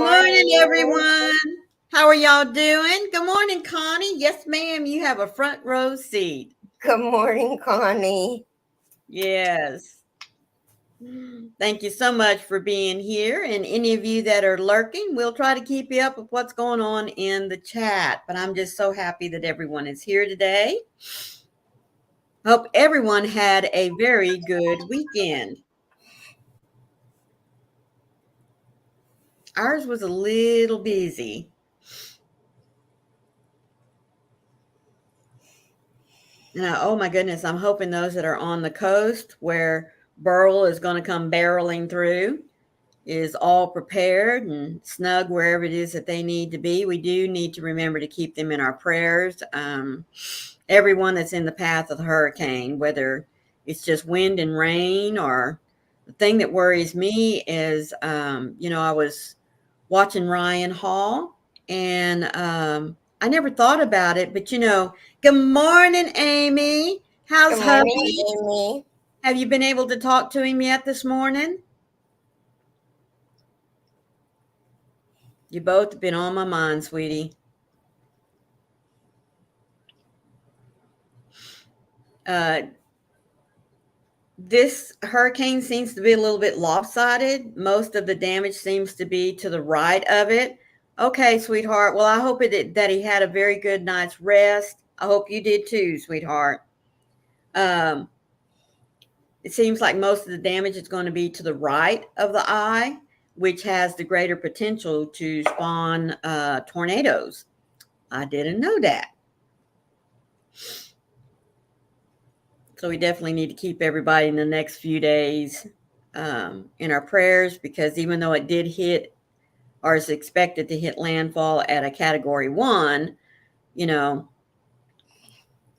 morning, morning. everyone. How are y'all doing? Good morning, Connie. Yes, ma'am. You have a front row seat. Good morning, Connie. Yes. Thank you so much for being here. And any of you that are lurking, we'll try to keep you up with what's going on in the chat. But I'm just so happy that everyone is here today. Hope everyone had a very good weekend. Ours was a little busy. Oh my goodness, I'm hoping those that are on the coast where Burl is going to come barreling through is all prepared and snug wherever it is that they need to be. We do need to remember to keep them in our prayers. Everyone that's in the path of the hurricane, whether it's just wind and rain, or the thing that worries me is, I was watching Ryan Hall, and I never thought about it, but good morning, Amy. Good How's morning, hubby? Amy. Have you been able to talk to him yet this morning? You both have been on my mind, sweetie. This hurricane seems to be a little bit lopsided. Most of the damage seems to be to the right of it. Okay, sweetheart. Well, I hope that he had a very good night's rest. I hope you did too, sweetheart. It seems like most of the damage is going to be to the right of the eye, which has the greater potential to spawn tornadoes. I didn't know that. So we definitely need to keep everybody in the next few days in our prayers, because even though it did hit, or is expected to hit landfall at a Category 1,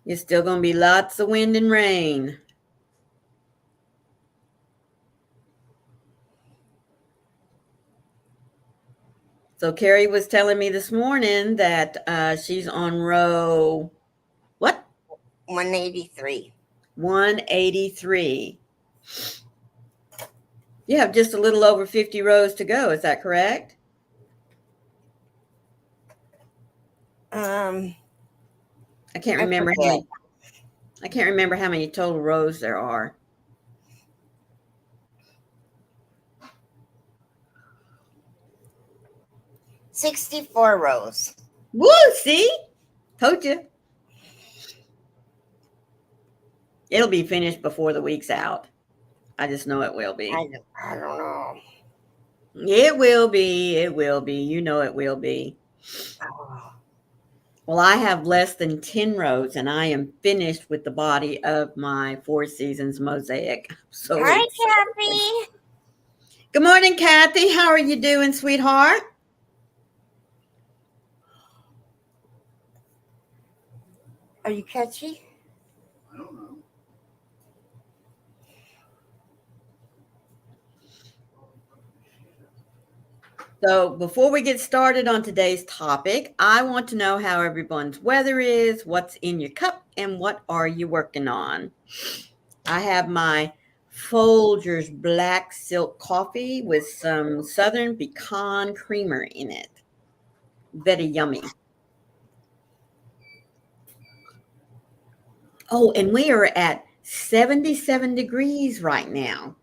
it's still going to be lots of wind and rain. So Carrie was telling me this morning that she's on row, what? 183. 183. You have just a little over 50 rows to go. Is that correct? I can't remember how many total rows there are. $64 rows. Woo! See? Told you. It'll be finished before the week's out. I just know it will be. I don't know. It will be. It will be. You know it will be. Oh. Well, I have less than 10 rows, and I am finished with the body of my Four Seasons mosaic. So hi, Kathy. Good morning, Kathy. How are you doing, sweetheart? Are you catchy? I don't know. So before we get started on today's topic, I want to know how everyone's weather is, what's in your cup, and what are you working on? I have my Folgers black silk coffee with some Southern pecan creamer in it. Very yummy. Oh, and we are at 77 degrees right now.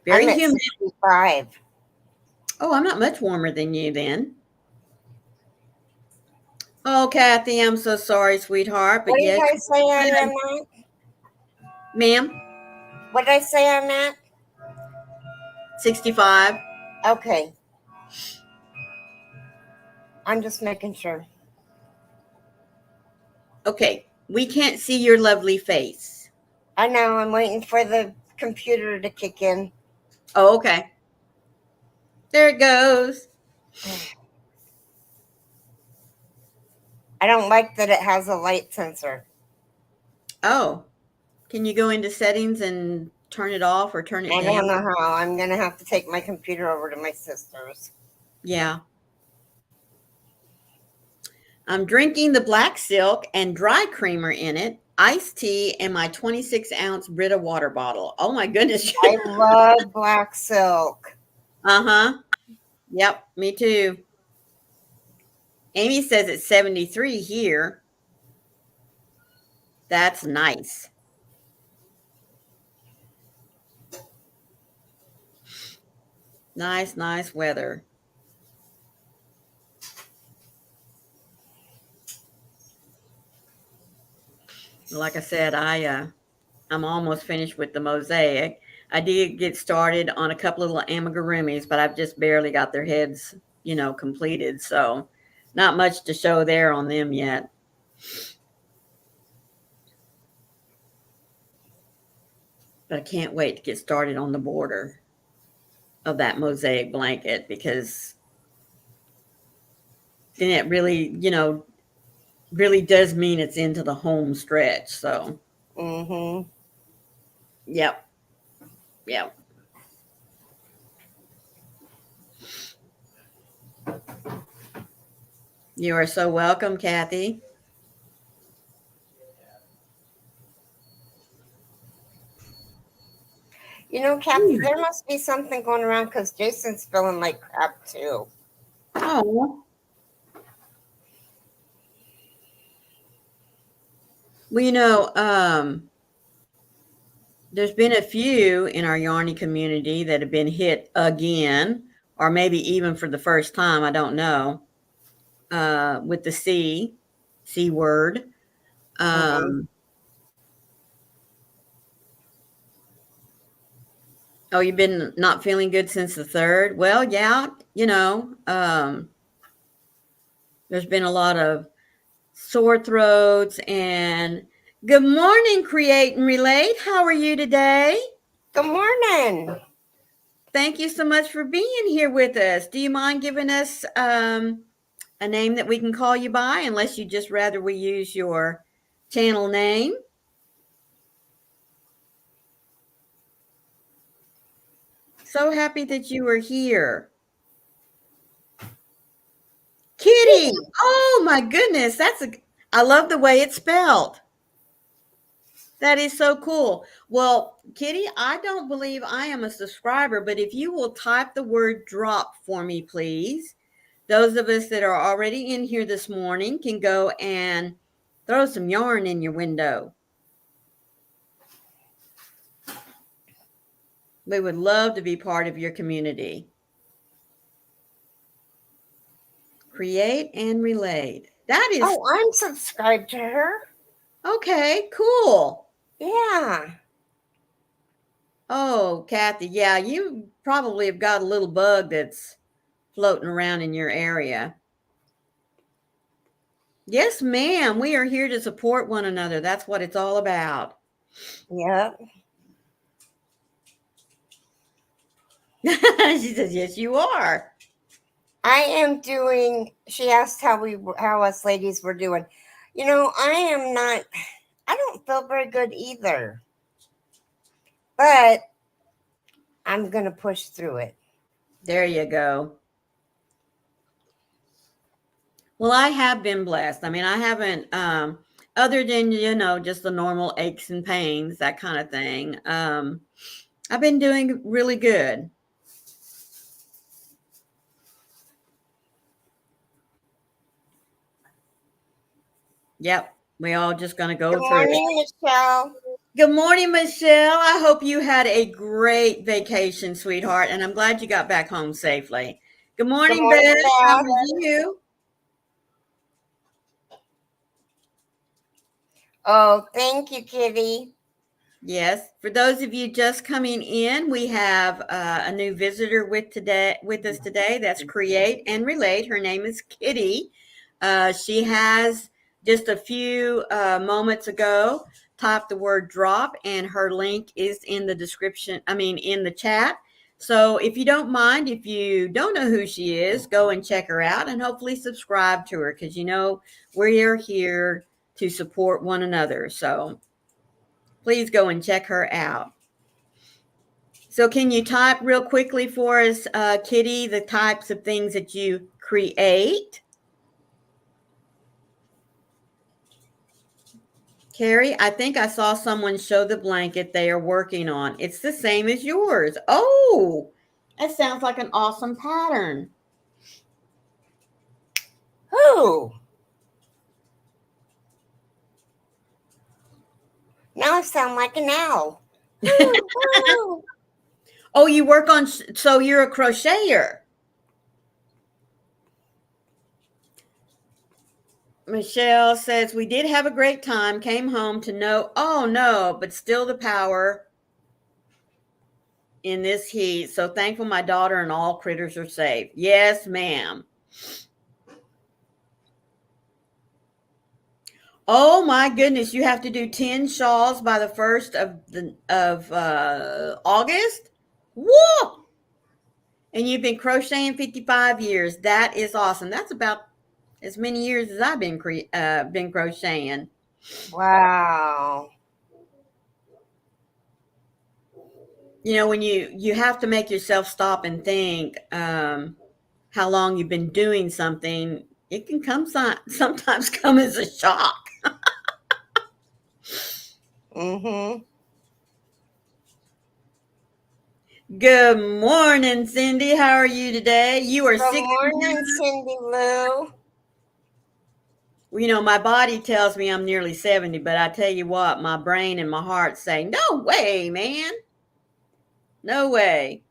Very I'm at humid. 65. Oh, I'm not much warmer than you then. Oh, Kathy, I'm so sorry, sweetheart. But What did yes, I say I'm at? ma'am. What did I say I'm at? 65. Okay. I'm just making sure. Okay, we can't see your lovely face. I know. I'm waiting for the computer to kick in. Oh, okay. There it goes. I don't like that it has a light sensor. Oh, can you go into settings and turn it off or turn it down? I don't know how. I'm going to have to take my computer over to my sister's. Yeah. I'm drinking the black silk and dry creamer in it, iced tea, and my 26-ounce Brita water bottle. Oh, my goodness. I love black silk. Uh-huh. Yep, me too. Amy says it's 73 here. That's nice. Nice, nice weather. Like I said, I'm almost finished with the mosaic. I did get started on a couple of little amigurumis, but I've just barely got their heads, completed. So not much to show there on them yet. But I can't wait to get started on the border of that mosaic blanket because then it really does mean it's into the home stretch. So, Mm-hmm. yep, yep. You are so welcome, Kathy. Kathy, there must be something going around because Jason's feeling like crap too. Oh, well, there's been a few in our Yarny community that have been hit again, or maybe even for the first time. I don't know. With the C word. Mm-hmm. Um, oh, you've been not feeling good since the third? Well, yeah, there's been a lot of sore throats and good morning, Create and Relate. How are you today? Good morning. Thank you so much for being here with us. Do you mind giving us a name that we can call you by, unless you just rather we use your channel name? So happy that you are here. Kitty. Oh my goodness, I love the way it's spelled. That is so cool. Well, Kitty, I don't believe I am a subscriber, but if you will type the word drop for me, please. Those of us that are already in here this morning can go and throw some yarn in your window. We would love to be part of your community. Create and relate. That is Oh, I'm subscribed to her. okay, cool. Yeah. Oh, Kathy, yeah, you probably have got a little bug that's floating around in your area. Yes, ma'am. We are here to support one another. That's what it's all about. Yep. She says, yes, you are. I am doing. She asked how us ladies were doing. I am not. I don't feel very good either, but I'm gonna push through it. There you go. Well, I have been blessed. I mean, I haven't, other than, just the normal aches and pains, that kind of thing. I've been doing really good. Yep. We all just going to Good go through it. morning, Michelle. Good morning, Michelle. I hope you had a great vacation, sweetheart, and I'm glad you got back home safely. Good Good morning, morning, Beth. How are Beth. you? Oh, thank you, Kitty. Yes. For those of you just coming in, we have a new visitor with us today. That's Create and Relate. Her name is Kitty. She has just a few moments ago typed the word drop, and her link is in the description. I mean, in the chat. So if you don't mind, if you don't know who she is, go and check her out and hopefully subscribe to her because we are here to support one another. So please go and check her out. So can you type real quickly for us, Kitty, the types of things that you create? Carrie, I think I saw someone show the blanket they are working on. It's the same as yours. Oh, that sounds like an awesome pattern. sound like an owl. Woo, woo. Oh, you work on, so you're a crocheter. Michelle says, we did have a great time, came home to know, oh no, but still the power in this heat. So thankful my daughter and all critters are safe. Yes, ma'am. Oh my goodness, you have to do 10 shawls by the 1st of August? Whoa! And you've been crocheting 55 years. That is awesome. That's about as many years as I've been crocheting. Wow. You know, when you have to make yourself stop and think how long you've been doing something, it can sometimes come as a shock. Mm-hmm. Good morning, Cindy. How are you today? You are Good 60. morning, Cindy Lou. You know, my body tells me I'm nearly 70, but I tell you what, my brain and my heart say, no way, man. No way.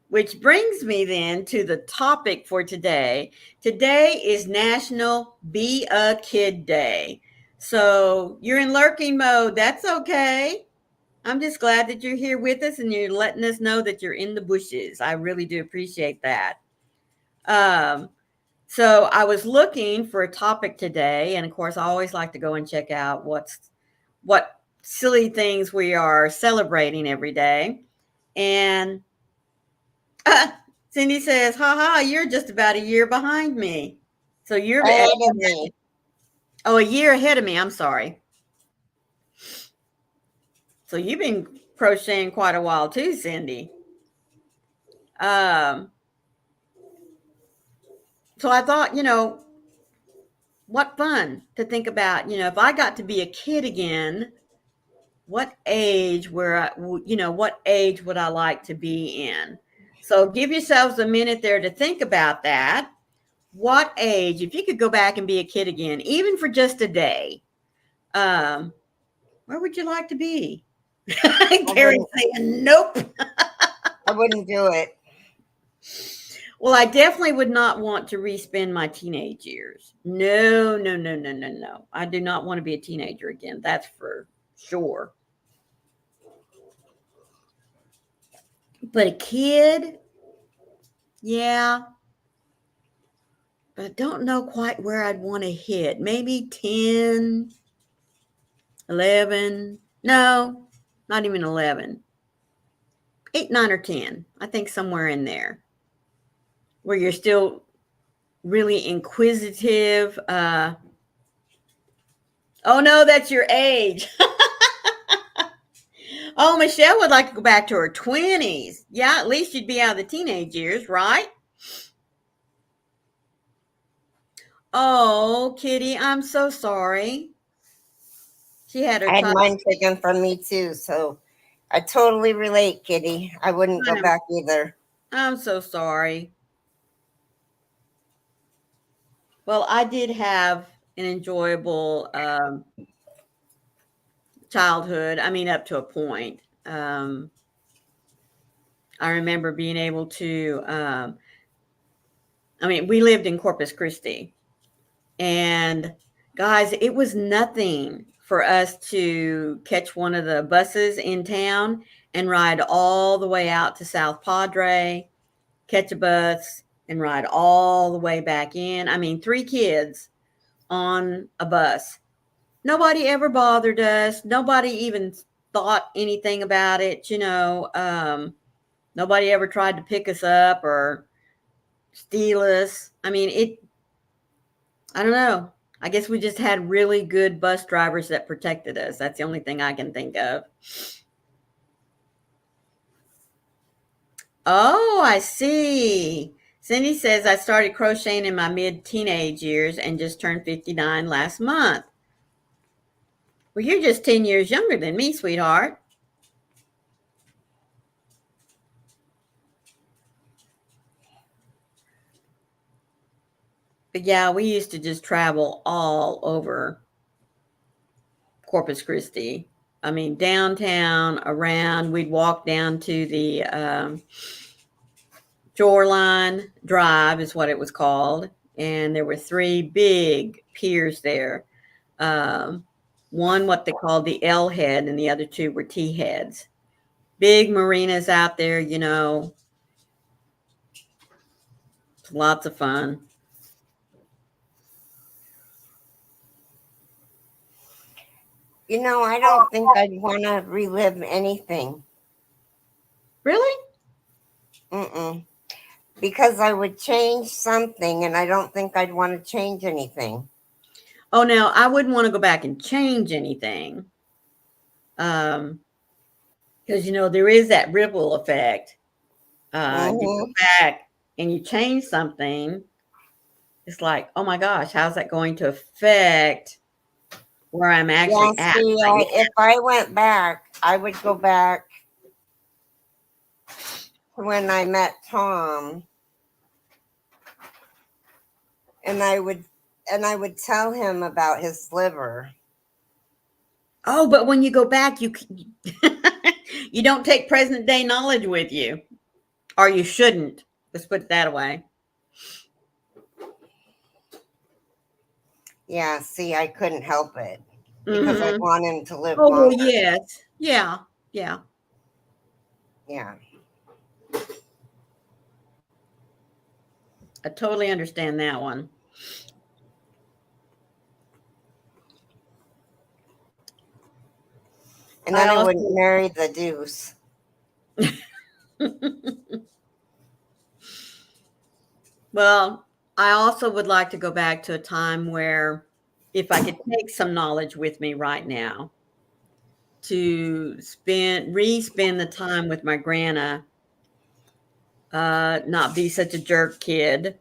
Which brings me then to the topic for today. Today is National Be a Kid Day. So you're in lurking mode. That's okay. I'm just glad that you're here with us and you're letting us know that you're in the bushes. I really do appreciate that. So I was looking for a topic today, and of course, I always like to go and check out what silly things we are celebrating every day. And Cindy says, "Ha, you're just about a year behind me." So you're Ahead of me. a year ahead of me. I'm sorry. So you've been crocheting quite a while too, Cindy. Um, so I thought, what fun to think about, if I got to be a kid again, what age what age would I like to be in? So give yourselves a minute there to think about that. What age, if you could go back and be a kid again, even for just a day, where would you like to be? Karen's saying, nope. I wouldn't do it. Well, I definitely would not want to respend my teenage years. No, no, no, no, no, no. I do not want to be a teenager again. That's for sure. But a kid, yeah, but I don't know quite where I'd want to hit. Maybe 10, 11. No, not even 11. 8, 9, or 10. I think somewhere in there where you're still really inquisitive. Oh, no, that's your age. Oh, Michelle would like to go back to her 20s. Yeah, at least you'd be out of the teenage years, right? Oh, Kitty, I'm so sorry. She had her I had child. mine taken from me too, so I totally relate, Kitty. I wouldn't go back either. I'm so sorry. Well, I did have an enjoyable childhood. I mean, up to a point. I remember being able to, we lived in Corpus Christi. And guys, it was nothing for us to catch one of the buses in town and ride all the way out to South Padre, catch a bus, and ride all the way back in. 3 kids on a bus. Nobody ever bothered us. Nobody even thought anything about it. Nobody ever tried to pick us up or steal us. I don't know. I guess we just had really good bus drivers that protected us. That's the only thing I can think of. Oh, I see. Cindy says I started crocheting in my mid-teenage years and just turned 59 last month. Well, you're just 10 years younger than me, sweetheart. But yeah, we used to just travel all over Corpus Christi. I mean, downtown, around, we'd walk down to the Shoreline Drive, is what it was called. And there were three big piers there. Um, one, what they called the L head, and the other two were T heads. Big marinas out there, lots of fun. I don't think I'd want to relive anything. Really? Mm-mm. Because I would change something, and I don't think I'd want to change anything. Oh, now I wouldn't want to go back and change anything. Because there is that ripple effect. You go Mm-hmm. back and you change something, it's like, oh my gosh, how's that going to affect where I'm Yeah, actually at see, right if I went back, I would go back to when I met Tom, and I would tell him about his liver. Oh, but when you go back, you don't take present day knowledge with you, or you shouldn't. Let's put it that way. Yeah, see, I couldn't help it because I Mm-hmm. want him to live Oh well, longer. yes, yeah, yeah. Yeah. I totally understand that one. And I then I also, wouldn't marry the deuce. well, I also would like to go back to a time where, if I could take some knowledge with me right now, to spend the time with my grandma, not be such a jerk kid,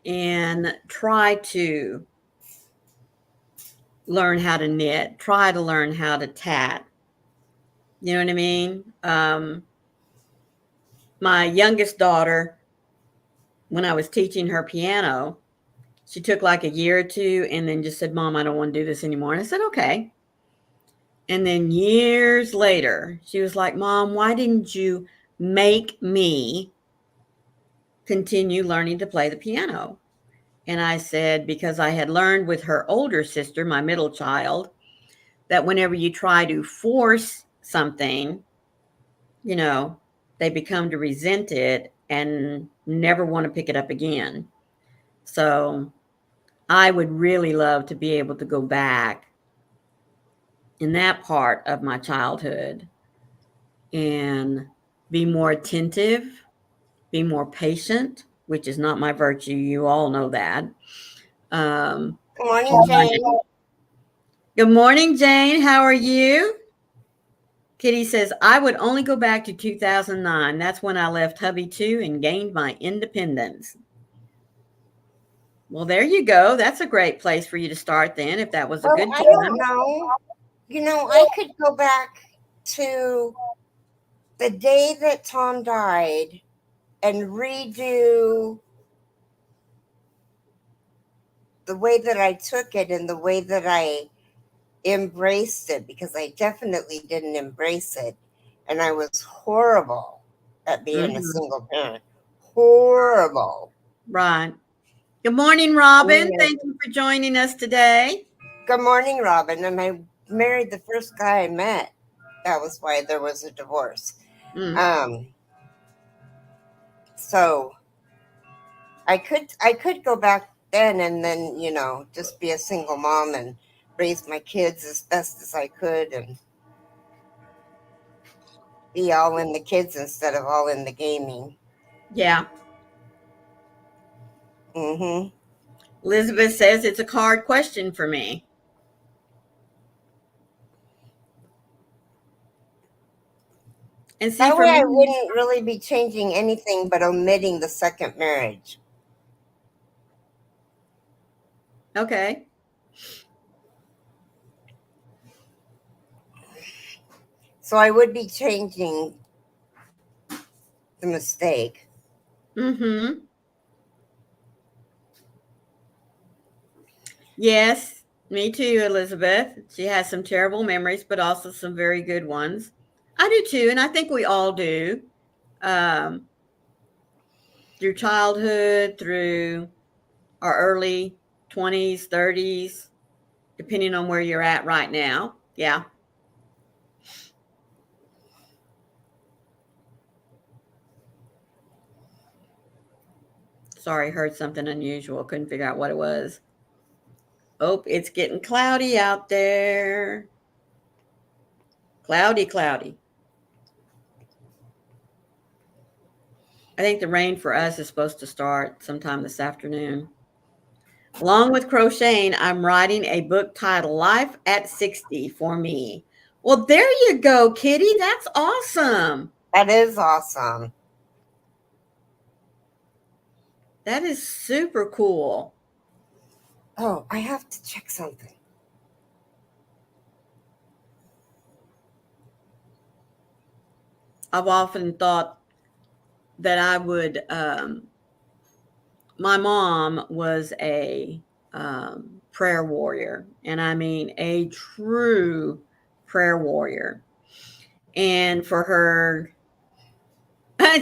and try to learn how to knit, try to learn how to tat. You know what I mean? My youngest daughter, when I was teaching her piano, she took like a year or two and then just said, Mom, I don't want to do this anymore. And I said, okay. And then years later, she was like, Mom, why didn't you make me continue learning to play the piano? And I said, because I had learned with her older sister, my middle child, that whenever you try to force something, you know, they become to resent it and never want to pick it up again. So I would really love to be able to go back in that part of my childhood and be more attentive, be more patient, which is not my virtue. You all know that. Um, Good morning, Jane. Good morning, Jane. How are you? Kitty says, I would only go back to 2009. That's when I left hubby too and gained my independence. Well, there you go. That's a great place for you to start then, if that was a Well, good I don't time. know. I could go back to the day that Tom died and redo the way that I took it and the way that I embraced it, because I definitely didn't embrace it. And I was horrible at being a Mhm. single parent. Horrible. Right. Good morning, I Robin. mean, Thank you for joining us today. good morning, Robin. And I married the first guy I met. That was why there was a divorce. Mm. Um, so I could go back then and then, just be a single mom and raise my kids as best as I could and be all in the kids instead of all in the gaming. Yeah. Mm-hmm. Elizabeth says it's a hard question for me. And see, That for way I me, wouldn't really be changing anything but omitting the second marriage. okay. So I would be changing the mistake. Mm-hmm. Yes. Me too, Elizabeth. She has some terrible memories, but also some very good ones. I do too, and I think we all do. Um, through childhood, through our early 20s, 30s, depending on where you're at right now. Yeah. Sorry, heard something unusual. Couldn't figure out what it was. Oh, it's getting cloudy out there. Cloudy, cloudy. I think the rain for us is supposed to start sometime this afternoon. Along with crocheting, I'm writing a book titled Life at 60 for me. Well, there you go, Kitty. That's awesome. That is awesome. That is super cool. Oh, I have to check something. I've often thought that I would. My mom was a prayer warrior, and I mean a true prayer warrior. And for her,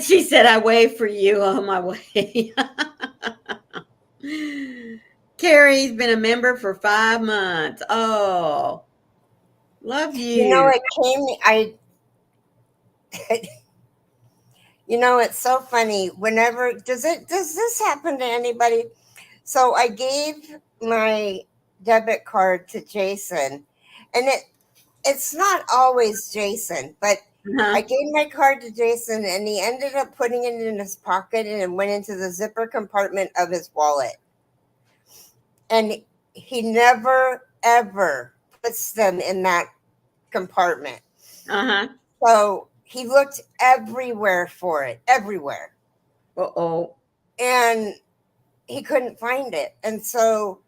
she said, I wave for you on my way. Carrie's been a member for 5 months. Oh, love You know, you. it came. I. You know, it's so funny. Whenever does this happen to anybody? So I gave my debit card to Jason, and it's not always Jason, but I Uh-huh. gave my card to Jason, and he ended up putting it in his pocket, and it went into the zipper compartment of his wallet. And he never ever puts them in that compartment. Uh-huh. So he looked everywhere for it, everywhere, Uh-oh. and he couldn't find it. And so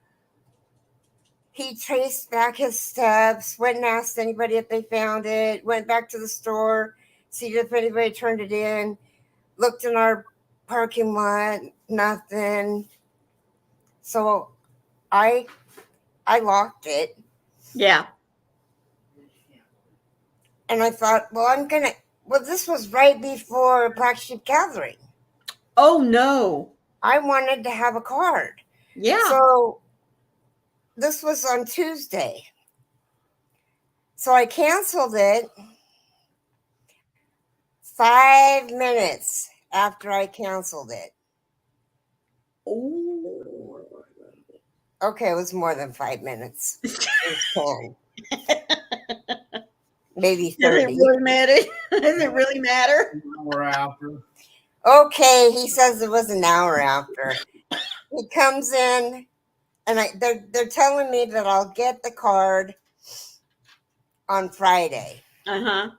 he traced back his steps, went and asked anybody if they found it, went back to the store, see if anybody turned it in, looked in our parking lot, nothing. So I I locked it, Yeah. and I thought, well, this was right before Black Sheep Gathering. Oh no. I wanted to have a card. Yeah. So this was on Tuesday. So I canceled it 5 minutes after I canceled it. Oh. Okay, it was more than 5 minutes. It was 10, maybe Does it 30. really matter? Does it really matter? An hour after. Okay, he says it was an hour after. He comes in, and they're telling me that I'll get the card on Friday. Uh-huh.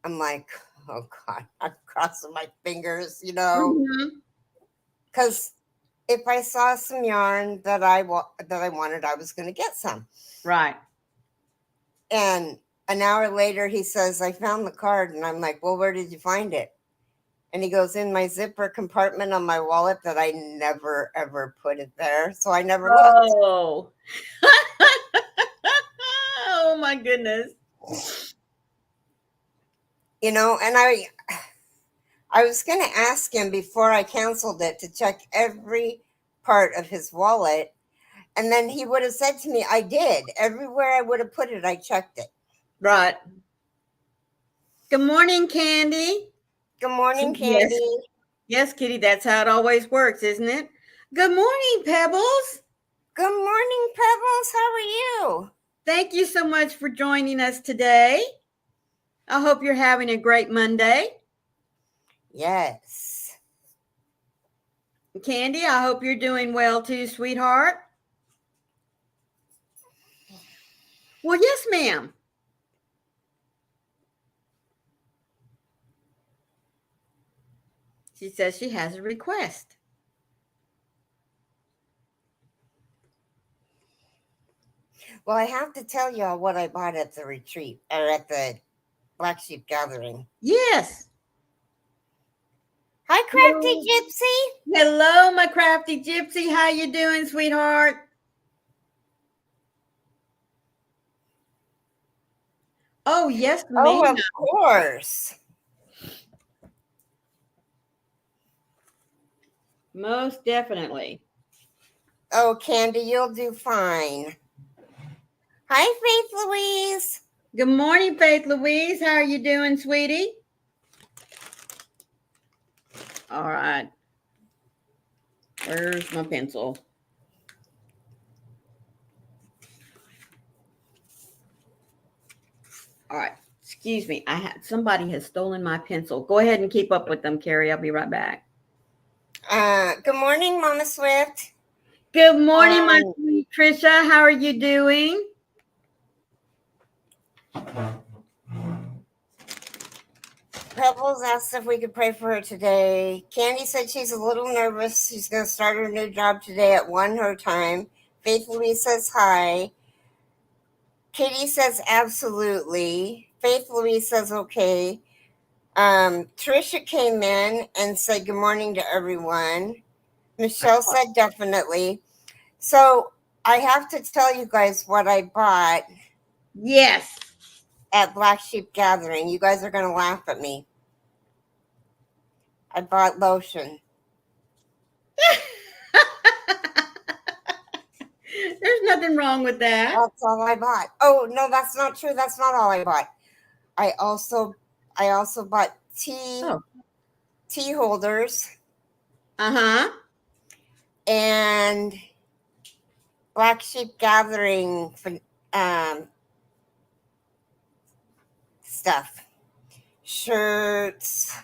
I'm like, oh God, I'm crossing my fingers, you know, Mm-hmm. because if I saw some yarn that I wanted, I was going to get some. Right. And an hour later, he says, I found the card. And I'm like, well, where did you find it? And he goes, in my zipper compartment on my wallet that I never, ever put it there. So I never looked. Oh. Oh my goodness. You know, and I was going to ask him before I canceled it to check every part of his wallet. And then he would have said to me, I did. Everywhere I would have put it, I checked it. Right. Good morning, Candy. Good morning, Yes. Candy. Yes, Kitty, that's how it always works, isn't it? Good morning, Pebbles. Good morning, Pebbles. How are you? Thank you so much for joining us today. I hope you're having a great Monday. Yes. Candy, I hope you're doing well too, sweetheart. Well, yes, ma'am. She says she has a request. Well, I have to tell y'all what I bought at the retreat or at the Black Sheep Gathering. Yes. Hi, Crafty Gypsy. Hello, my crafty gypsy. How you doing, sweetheart? Oh, yes, Oh, ma'am. of course. Most definitely. Oh, Candy, you'll do fine. Hi, Faith Louise. Good morning, Faith Louise. How are you doing, sweetie? All right. Where's my pencil? All right. Excuse me. Somebody has stolen my pencil. Go ahead and keep up with them, Carrie. I'll be right back. Good morning, Mama Swift. Good morning, my Um, sweet Trisha. How are you doing? Pebbles asked if we could pray for her today. Candy said she's a little nervous. She's going to start her new job today at 1 her time. Faith Louise says hi. Katie says absolutely. Faith Louise says okay. Trisha came in and said good morning to everyone. Michelle said definitely. So I have to tell you guys what I bought Yes. at Black Sheep Gathering. You guys are going to laugh at me. I bought lotion. There's nothing wrong with that. That's all I bought. Oh no, that's not true. That's not all I bought. I also bought tea holders Uh-huh. and Black Sheep Gathering stuff, shirts.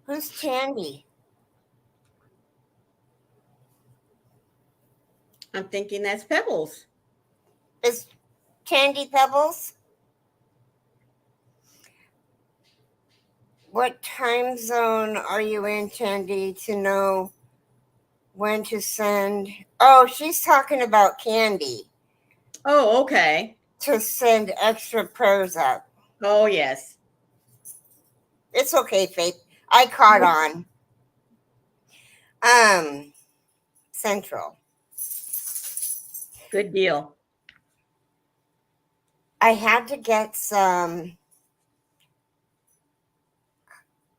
Who's Chandy? I'm thinking that's Pebbles. Is Chandy Pebbles? What time zone are you in, Chandy, to know when to send? Oh, she's talking about Candy Oh, okay. to send extra prayers up. Oh, yes. It's okay, Faith. I caught on. Central. Good deal. I had to get some,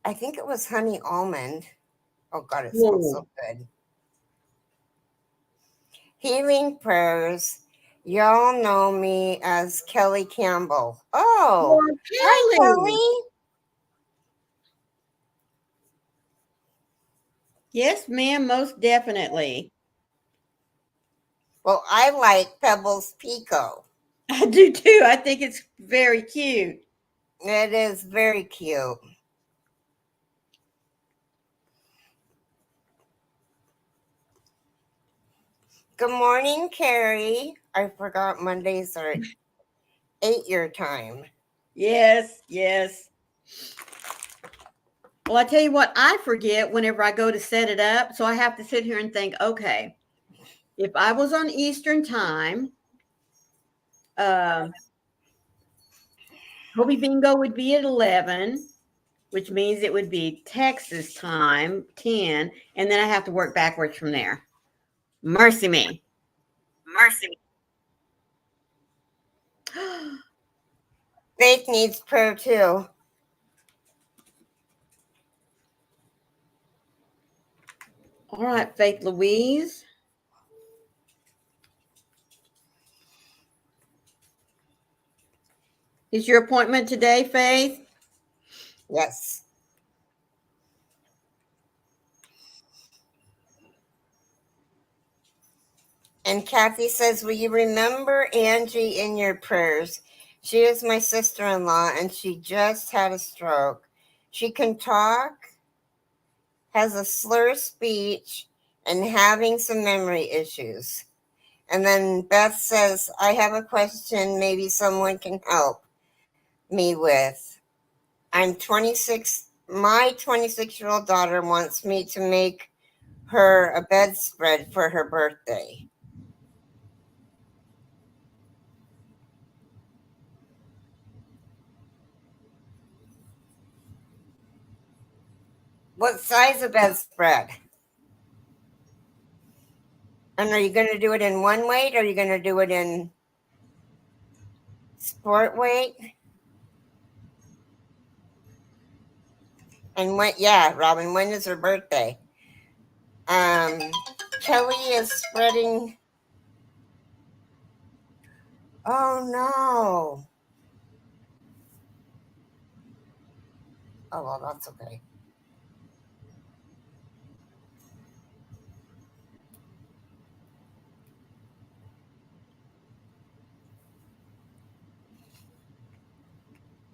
I think it was honey almond. Oh God, it smells so good. Healing prayers. Y'all know me as Kelly Campbell. Oh, hi, Kelly. Kelly. Yes, ma'am, most definitely. Well, I like Pebbles Pico. I do too. I think it's very cute. It is very cute. Good morning, Carrie. I forgot Mondays are 8 your time. Yes, yes. Well, I tell you what, I forget whenever I go to set it up. So I have to sit here and think, okay, if I was on Eastern time, Hobie Bingo would be at 11, which means it would be Texas time, 10, and then I have to work backwards from there. Mercy me. Mercy. Faith needs prayer too. All right, Faith Louise. Is your appointment today, Faith? Yes. And Kathy says, will you remember Angie in your prayers? She is my sister-in-law and she just had a stroke. She can talk, has a slur speech, and having some memory issues. And then Beth says, I have a question maybe someone can help me with. I'm 26. My 26-year-old daughter wants me to make her a bedspread for her birthday. What size of bedspread? And are you going to do it in one weight or are you going to do it in sport weight? And when, yeah, Robin, when is her birthday? Kelly is spreading. Oh no. Oh well, that's okay.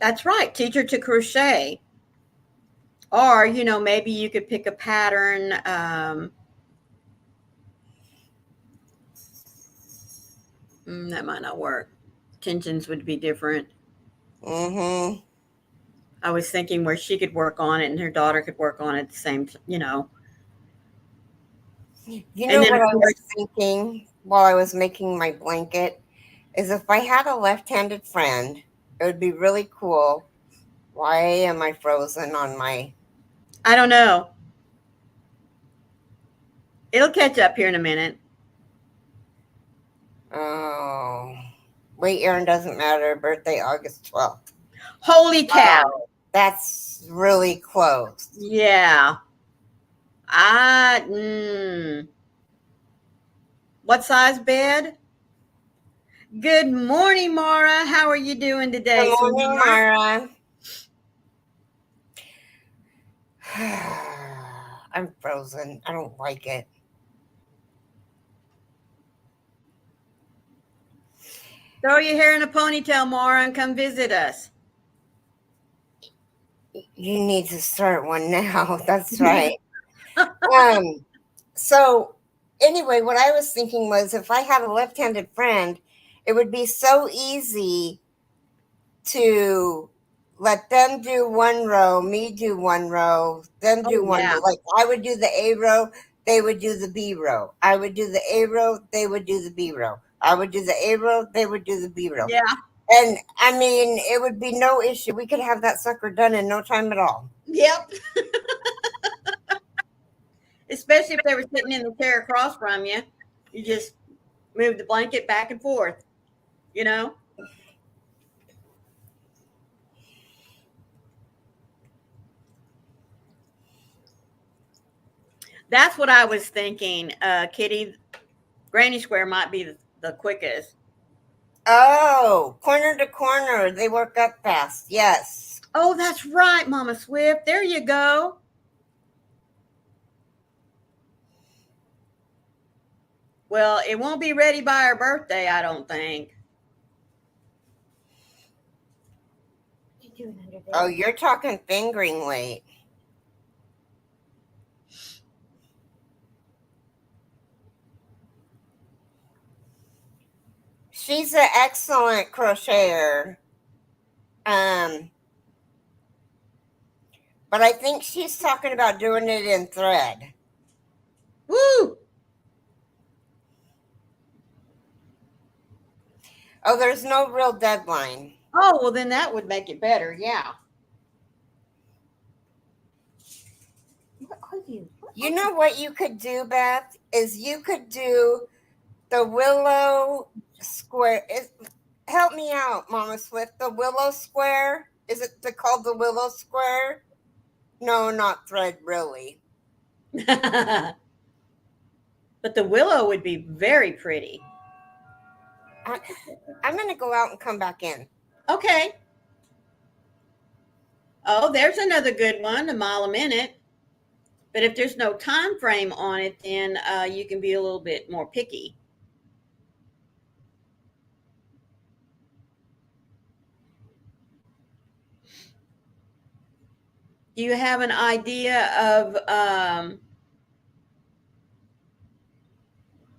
That's right. Teach her to crochet. Or, maybe you could pick a pattern. That might not work. Tensions would be different. Mm-hmm. I was thinking where she could work on it and her daughter could work on it at the same. You And know then, what of I was course, thinking while I was making my blanket is if I had a left-handed friend, it would be really cool. Why am I frozen on my? I don't know. It'll catch up here in a minute. Oh, wait, Aaron doesn't matter. Birthday August 12th. Holy cow. That's really close. Yeah. I, what size bed? Good morning, Mara. How are you doing Good today, morning, sweetheart? Mara. I'm frozen. I don't like it. Throw your hair in a ponytail, Mara, and come visit us. You need to start one now. That's right. Um, so anyway, what I was thinking was if I had a left-handed friend, it would be so easy to let them do one row, me do one row, them Oh, do one yeah. row. Like I would do the A row, they would do the B row. I would do the A row, they would do the B row. I would do the A row, they would do the B row. Yeah. And I mean, it would be no issue. We could have that sucker done in no time at all. Yep. Especially if they were sitting in the chair across from you. You just move the blanket back and forth, you know? That's what I was thinking, Kitty. Granny Square might be the quickest. Oh, corner to corner. They work up fast. Yes. Oh, that's right, Mama Swift. There you go. Well, it won't be ready by her birthday, I don't think. Oh, you're talking fingering weight. She's an excellent crocheter. Um, but I think she's talking about doing it in thread. Woo! Oh, there's no real deadline. Oh, well, then that would make it better. Yeah. You know what you could do, Beth? Is you could do the willow square. Help me out, Mama Swift. The willow square. Is it called the willow square? No, not thread, really. But the willow would be very pretty. I'm going to go out and come back in. Okay. Oh, there's another good one, a mile a minute. But if there's no time frame on it, then you can be a little bit more picky. Do you have an idea of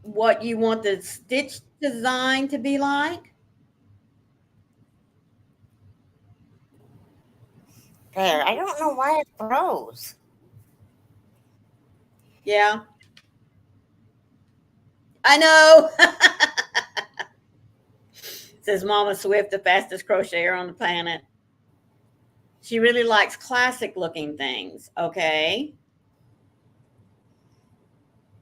what you want the stitch design to be like? There. I don't know why it froze. Yeah. I know. Says Mama Swift, the fastest crocheter on the planet. She really likes classic looking things. Okay.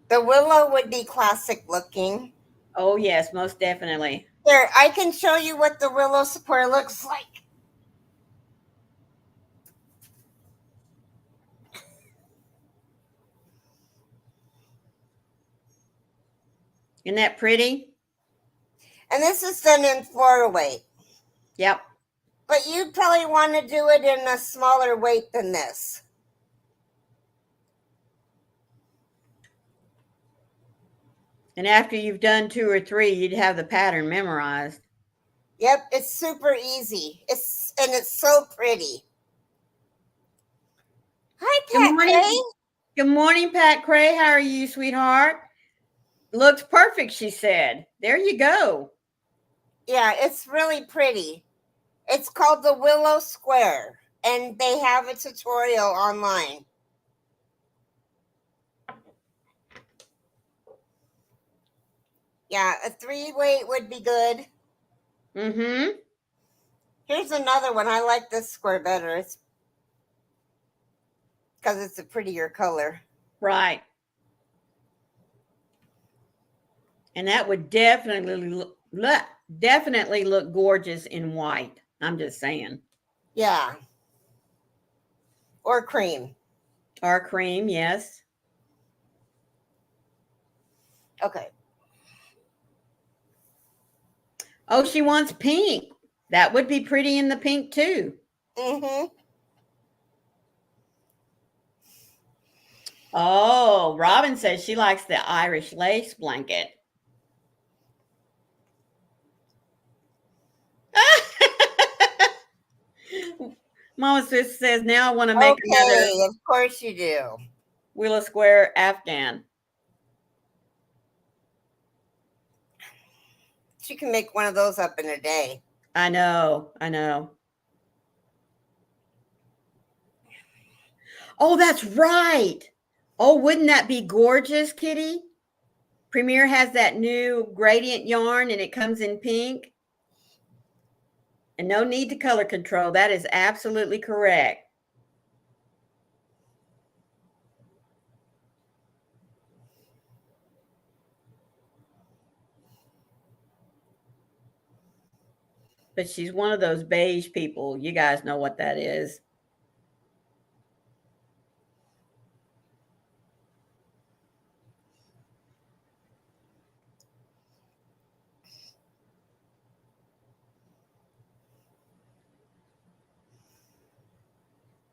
The willow would be classic looking. Oh, yes, most definitely. Here, I can show you what the willow square looks like. Isn't that pretty? And this is done in floor weight. Yep. But you'd probably want to do it in a smaller weight than this. And after you've done 2 or 3, you'd have the pattern memorized. Yep, it's super easy. It's so pretty. Hi, Good Pat morning. Kay. Good morning, Pat Cray. How are you, sweetheart? Looks perfect, she said. There you go. Yeah, it's really pretty. It's called the Willow Square, and they have a tutorial online. Yeah, a 3-weight would be good. Mm-hmm. Here's another one. I like this square better. It's because it's a prettier color. Right. And that would definitely look gorgeous in white. I'm just saying. Yeah. Or cream. Or cream, yes. Okay. Oh, she wants pink. That would be pretty in the pink too. Mm-hmm. Oh, Robin says she likes the Irish lace blanket. Mama Sis says, now I want to make another Okay, of course you do. Willow Square Afghan. She can make one of those up in a day. I know. Oh, that's right. Oh, wouldn't that be gorgeous, Kitty? Premier has that new gradient yarn and it comes in pink. And no need to color control. That is absolutely correct. But she's one of those beige people. You guys know what that is.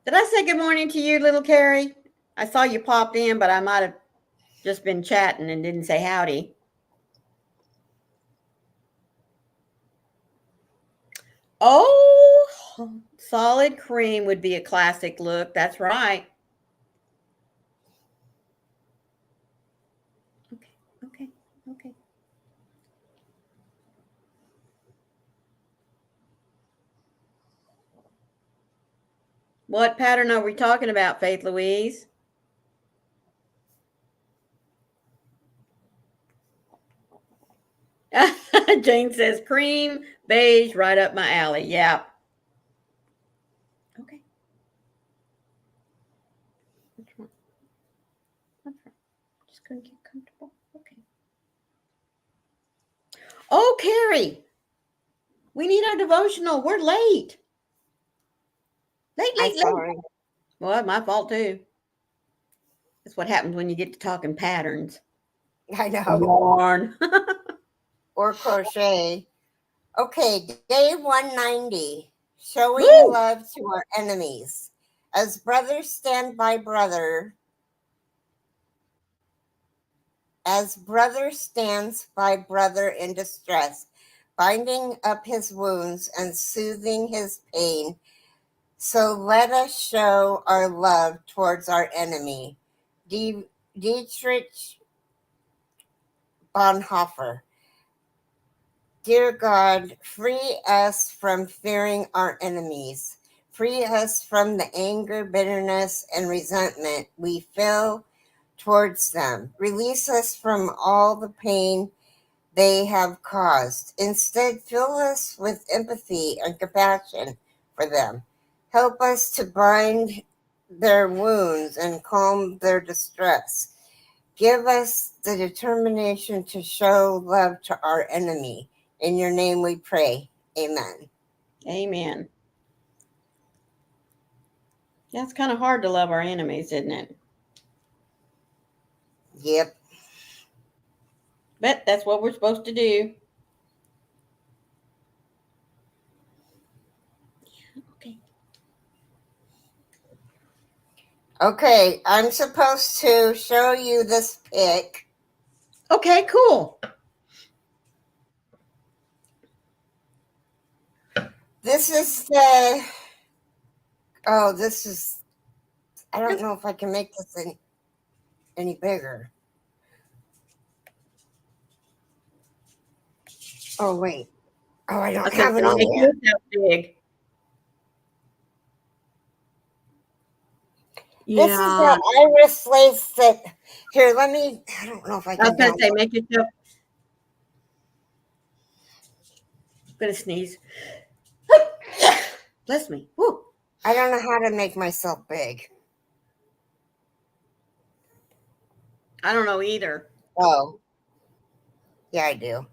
Did I say good morning to you, little Carrie? I saw you popped in, but I might have just been chatting and didn't say howdy. Oh, solid cream would be a classic look. That's right. Okay. What pattern are we talking about, Faith Louise? Jane says cream, beige, right up my alley. Yeah. Okay. That's right. Just gonna get comfortable. Okay. Oh, Carrie, we need our devotional. We're late. I'm Late. sorry. Well, my fault too. That's what happens when you get to talking patterns. I know. Yarn. Or crochet. Okay, day 190. Showing Woo! love to our enemies. As brothers stand by brother, as brother stands by brother in distress, binding up his wounds and soothing his pain. So let us show our love towards our enemy. Dietrich Bonhoeffer. Dear God, free us from fearing our enemies. Free us from the anger, bitterness, and resentment we feel towards them. Release us from all the pain they have caused. Instead, fill us with empathy and compassion for them. Help us to bind their wounds and calm their distress. Give us the determination to show love to our enemy. In your name we pray. Amen. Amen. Yeah, it's kind of hard to love our enemies, isn't it? Yep. But that's what we're supposed to do. Okay. Okay, I'm supposed to show you this pic. Okay, cool. This is this is, I don't know if I can make this any bigger. Oh, wait. Oh, I don't have it on Make here. yourself big. This is that iris lace that, here, let me, I don't know if I I was can going to say, download. make yourself. I'm going to sneeze. Bless me. Woo. I don't know how to make myself big. I don't know either. Oh. Yeah, I do.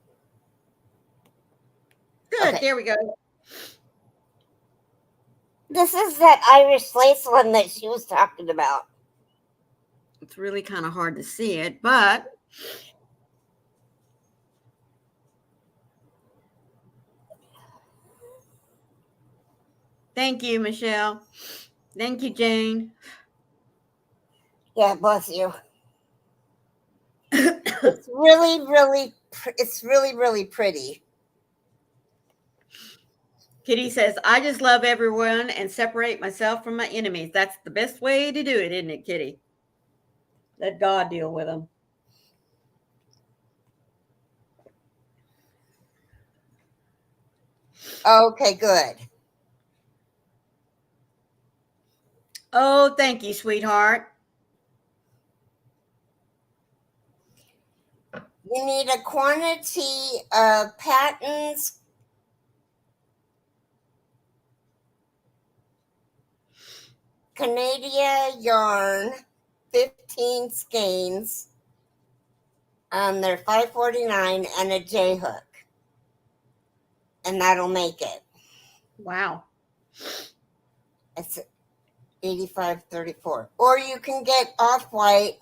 Good. Okay. There we go. This is that Irish lace one that she was talking about. It's really kind of hard to see it, but thank you, Michelle. Thank you, Jane. Yeah, bless you. It's really, really pretty. Kitty says, I just love everyone and separate myself from my enemies. That's the best way to do it, isn't it, Kitty? Let God deal with them. Okay, good. Oh, thank you, sweetheart. You need a quantity of Patton's Canada yarn, 15 skeins. They're $5.49 and a J hook, and that'll make it. Wow. It's $85.34. Or you can get off-white.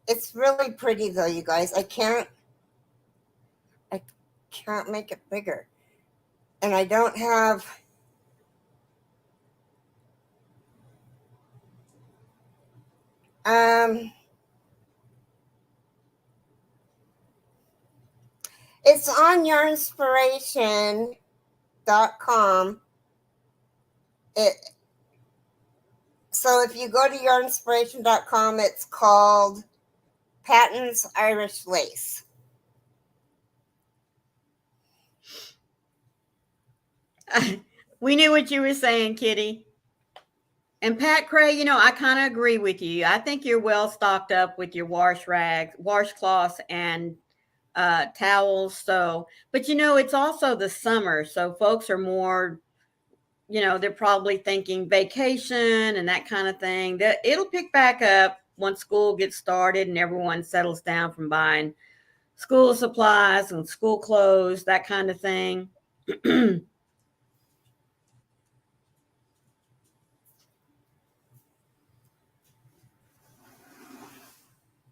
It's really pretty though, you guys. I can't make it bigger, and I don't have. It's on yarnspiration.com. So if you go to yarnspiration.com, it's called Patton's Irish Lace. We knew what you were saying, Kitty. And Pat Cray, I kind of agree with you. I think you're well stocked up with your washcloths, and towels. So, but it's also the summer, so folks are more, they're probably thinking vacation and that kind of thing. That it'll pick back up once school gets started and everyone settles down from buying school supplies and school clothes, that kind of thing.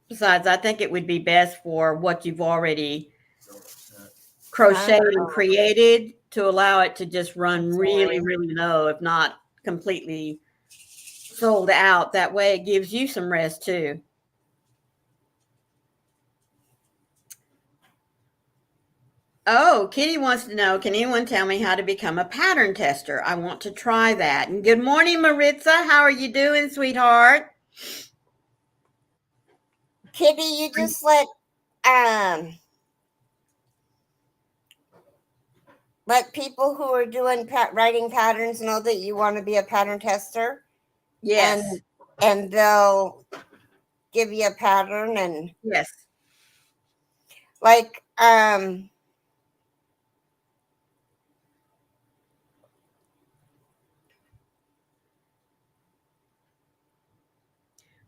Besides, I think it would be best for what you've already crocheted and created to allow it to just run really, really low, if not completely sold out. That way it gives you some rest too. Oh, Kitty wants to know, can anyone tell me how to become a pattern tester? I want to try that. And good morning, Maritza. How are you doing, sweetheart? Kitty, you just let people who are doing writing patterns know that you want to be a pattern tester. Yes. And they'll give you a pattern, and yes. Like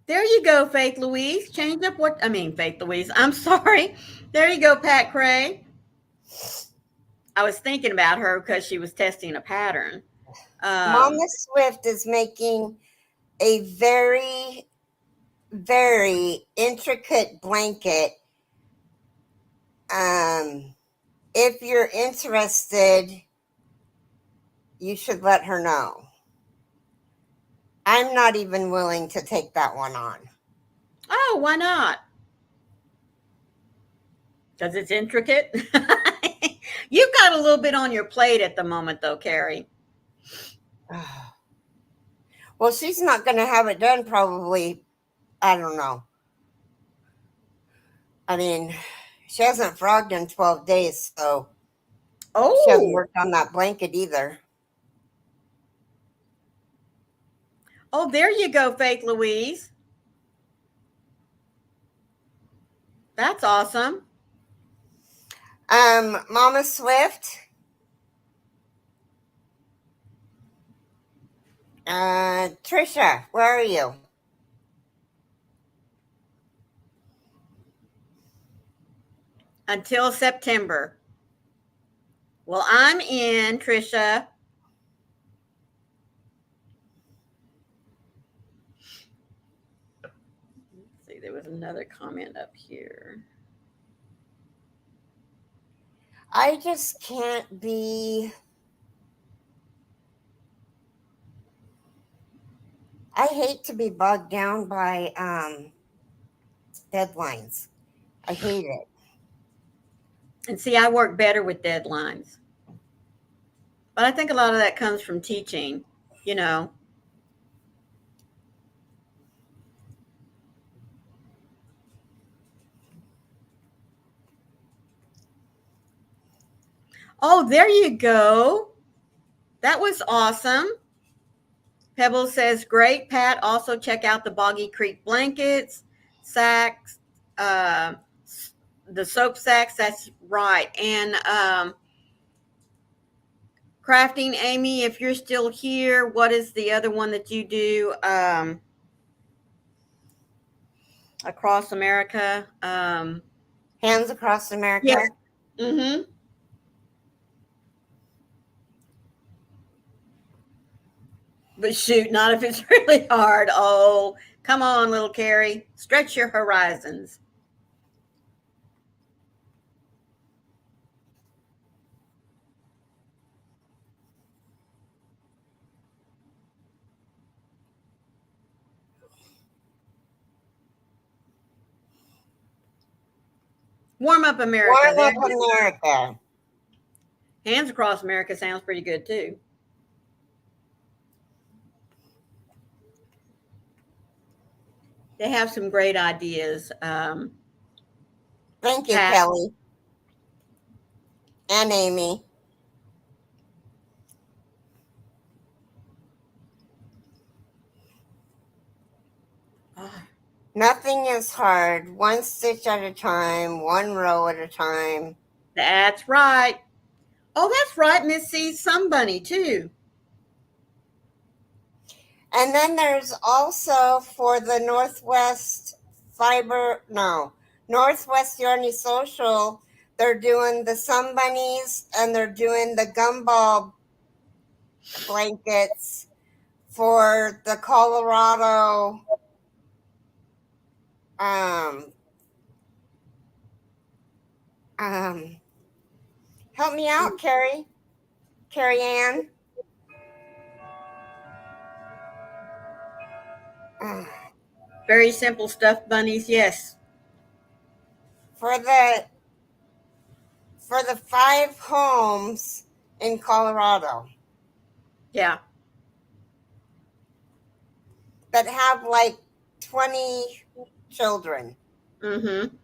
There you go, Faith Louise. Change up Faith Louise. I'm sorry. There you go, Pat Cray. I was thinking about her because she was testing a pattern. Mama Swift is making a very, very intricate blanket. If you're interested, you should let her know. I'm not even willing to take that one on. Oh, why not? Because it's intricate. You've got a little bit on your plate at the moment, though, Carrie. Well, she's not going to have it done probably, I don't know. I mean, she hasn't frogged in 12 days, so she hasn't worked on that blanket either. Oh, there you go, Faith Louise. That's awesome. Mama Swift. Trisha, where are you? Until September. Well, I'm in, Trisha. Let's see, there was another comment up here. I just can't be. I hate to be bogged down by deadlines. I hate it. And see, I work better with deadlines. But I think a lot of that comes from teaching, you know. Oh, there you go. That was awesome. Pebble says, great, Pat. Also, check out the Boggy Creek blankets, sacks, the soap sacks. That's right. And crafting, Amy, if you're still here, what is the other one that you do across America? Hands Across America. Yes. Mm-hmm. But shoot, not if it's really hard. Oh, come on, little Carrie. Stretch your horizons. Warm Up America. Warm Up America. Hands Across America sounds pretty good too. They have some great ideas. Thank you, Pat. Kelly. And Amy. Nothing is hard. One stitch at a time, one row at a time. That's right. Oh, that's right. Miss C's Sunbunny too. And then there's also for the Northwest Yarny Social, they're doing the Sunbunnies and they're doing the gumball blankets for the Colorado help me out, Carrie Ann. Very simple stuffed bunnies, yes. For the 5 homes in Colorado. Yeah. That have like 20 children. Mm-hmm.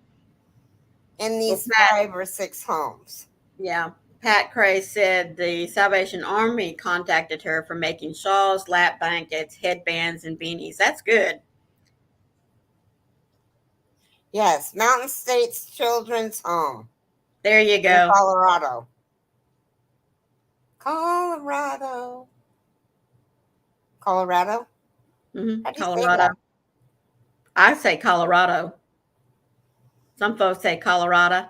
In these 5 or 6 homes. Yeah. Pat Cray said the Salvation Army contacted her for making shawls, lap blankets, headbands, and beanies. That's good. Yes, Mountain States Children's Home. There you go. Colorado. Colorado. Mm-hmm. Colorado. I say Colorado. Some folks say Colorado.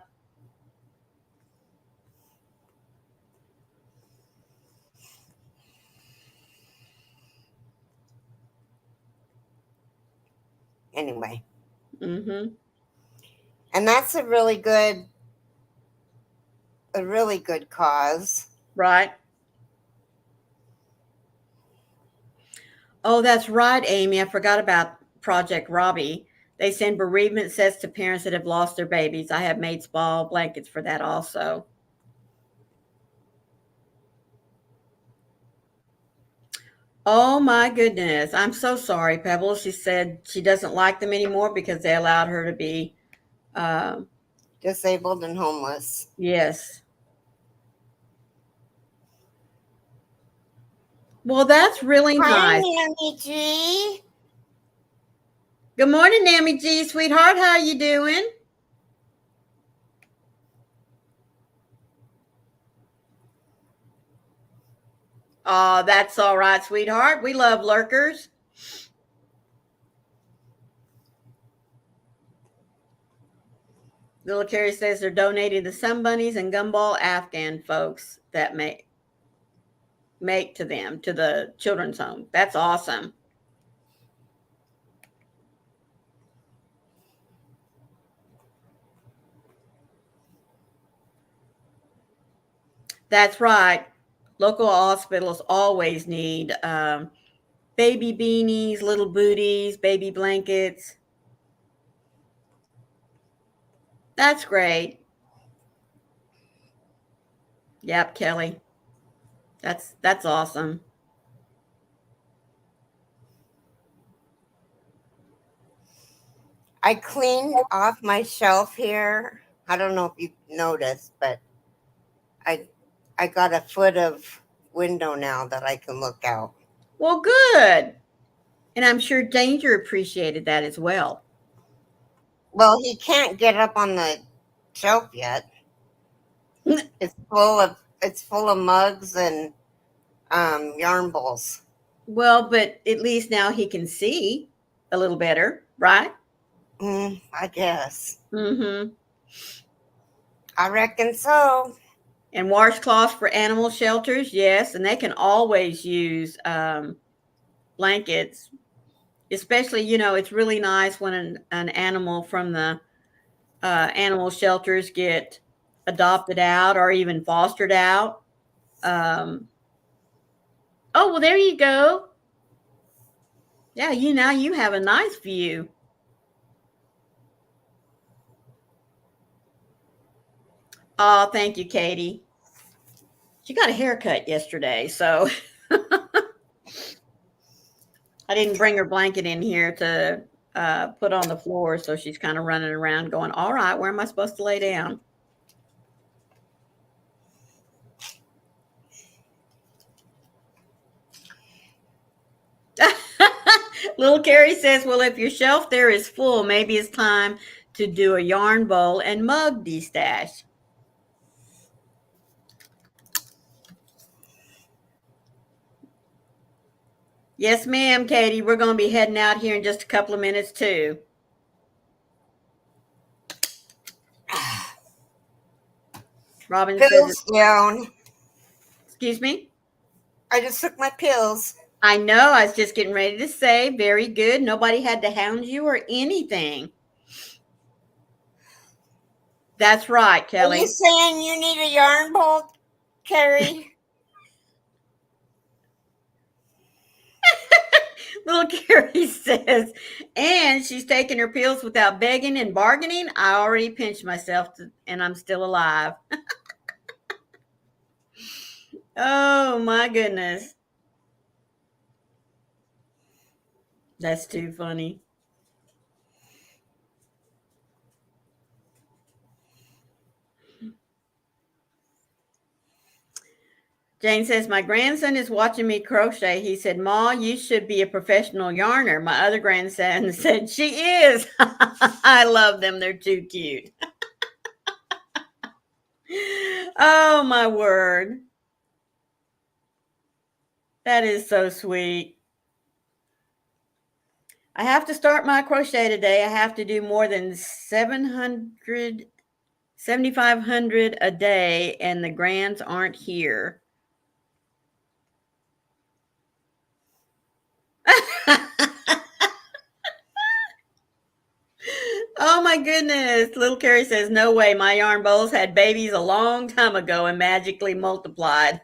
Anyway, Mm-hmm. and that's a really good cause. Right. Oh, that's right, Amy. I forgot about Project Robbie. They send bereavement sets to parents that have lost their babies. I have made small blankets for that also. Oh my goodness. I'm so sorry, Pebbles. She said she doesn't like them anymore because they allowed her to be, um, Disabled and homeless. yes. Well, that's really Hi, nice. Nanny G. Good morning, Nammy G, sweetheart. How you doing? Oh, that's all right, sweetheart. We love lurkers. Little Carrie says they're donating to Sun Bunnies and Gumball Afghan folks that make to them to the children's home. That's awesome. That's right. Local hospitals always need baby beanies, little booties, baby blankets. That's great. Yep, Kelly. That's awesome. I cleaned off my shelf here. I don't know if you noticed, but I I got a foot of window now that I can look out. Well, good. And I'm sure Danger appreciated that as well. Well, he can't get up on the shelf yet. It's full of mugs and yarn bowls. Well, but at least now he can see a little better, right? I guess. Mm-hmm. I reckon so. And washcloths for animal shelters, yes, and they can always use blankets. Especially, it's really nice when an animal from the animal shelters get adopted out or even fostered out. Um, oh, well, there you go. Yeah, now you have a nice view. Oh, thank you, Katie. She got a haircut yesterday, so I didn't bring her blanket in here to put on the floor. So she's kind of running around going, all right, where am I supposed to lay down? Little Carrie says, well, if your shelf there is full, maybe it's time to do a yarn bowl and mug destash. Yes, ma'am, Katie. We're going to be heading out here in just a couple of minutes, too. Robin says, Pills down. excuse me? I just took my pills. I know. I was just getting ready to say, very good. Nobody had to hound you or anything. That's right, Are you Kelly. saying you need a yarn bowl, Carrie? Little Carrie says, and she's taking her pills without begging and bargaining. I already pinched myself and I'm still alive. Oh my goodness. That's too funny. Jane says, my grandson is watching me crochet. He said, Ma, you should be a professional yarner. My other grandson said, she is. I love them. They're too cute. Oh, my word. That is so sweet. I have to start my crochet today. I have to do more than 7,500 a day, and the grands aren't here. Oh my goodness. Little Carrie says, no way. My yarn bowls had babies a long time ago and magically multiplied.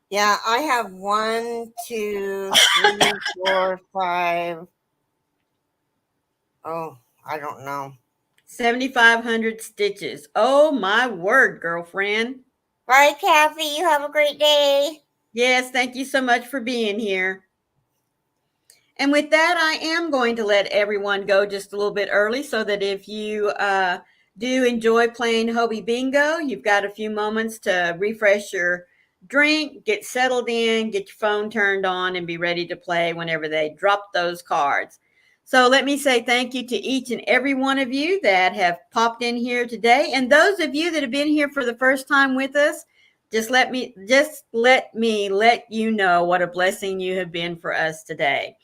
Yeah, I have 1, 2, 3, 4, 5. Oh, I don't know. 7,500 stitches. Oh my word, girlfriend. Bye, Kathy. You have a great day. Yes, thank you so much for being here. And with that, I am going to let everyone go just a little bit early so that if you do enjoy playing Hobie Bingo, you've got a few moments to refresh your drink, get settled in, get your phone turned on, and be ready to play whenever they drop those cards. So let me say thank you to each and every one of you that have popped in here today. And those of you that have been here for the first time with us, just let me let you know what a blessing you have been for us today.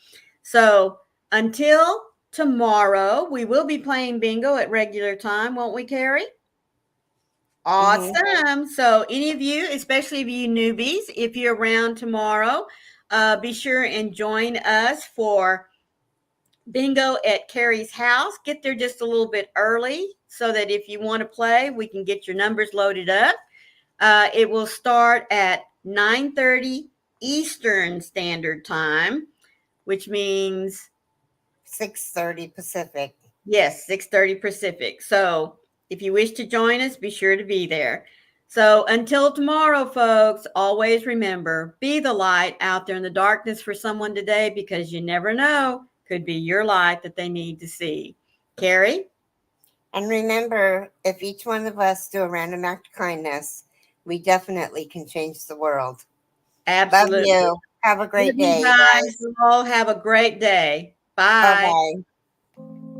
So until tomorrow, we will be playing bingo at regular time, won't we, Carrie? Mm-hmm. Awesome. So any of you, especially of you newbies, if you're around tomorrow, be sure and join us for bingo at Carrie's house. Get there just a little bit early so that if you want to play, we can get your numbers loaded up. It will start at 9:30 Eastern Standard Time, which means 6:30 Pacific. yes, 6:30 Pacific. So if you wish to join us, be sure to be there. So until tomorrow, folks, always remember, be the light out there in the darkness for someone today because you never know, could be your light that they need to see. Carrie? And remember, if each one of us do a random act of kindness, we definitely can change the world. Love Absolutely. you. Have a Love great you day, guys. guys. You all have a great day. Bye Bye. bye.